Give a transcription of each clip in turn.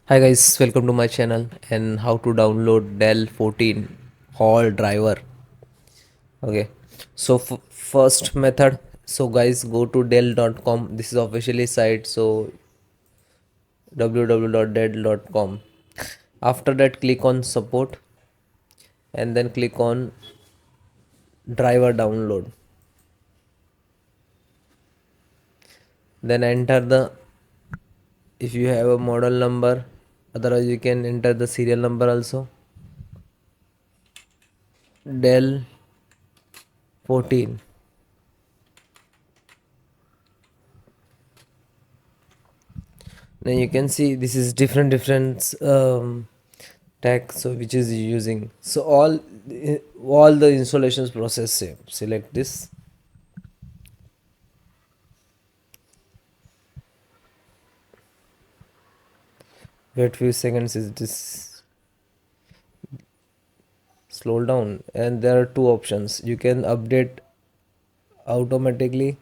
Hi guys, welcome to my channel and how to download Dell 14 Hall driver. Okay, so first method. So guys, go to dell.com. This is officially site. So www.dell.com. After that, click on support and then click on driver download. Then enter the if you have a model number. Otherwise, you can enter the serial number also. Dell 14. Then you can see this is different tag, so which is using, so all the installations process same. Select this, wait few seconds, is this slow down, and there are two options. You can update automatically,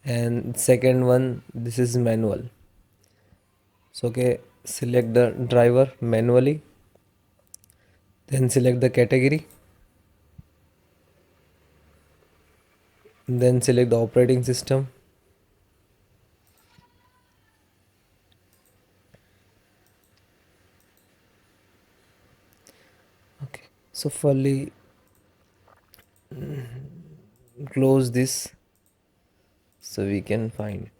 and second one, this is manual. So okay, select the driver manually, then select the category, then select the operating system. Okay, so fully close this so we can find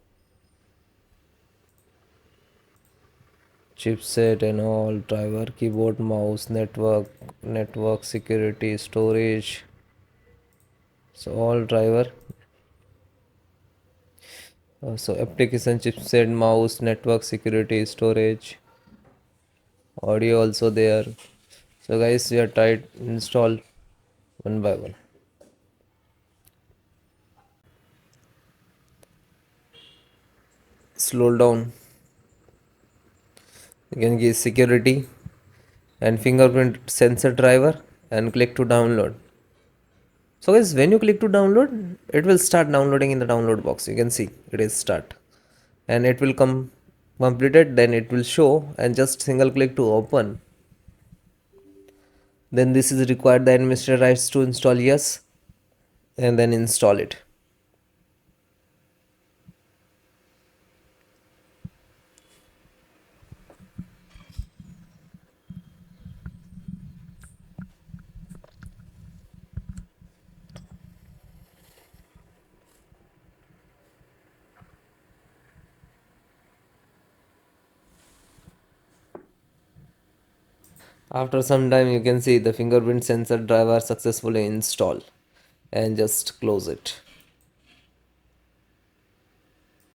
chipset and all, driver, keyboard, mouse, network security, storage. So all driver, so application, chipset, mouse, network security, storage, audio also there. So guys, we are tried install one by one. Slow down. You can give security and fingerprint sensor driver and click to download. So guys, when you click to download, it will start downloading in the download box. You can see it is start, and it will come completed. Then it will show, and just single click to open. Then this is required the administrator rights to install, yes, and then install it. After some time, you can see the fingerprint sensor driver successfully installed, and just close it.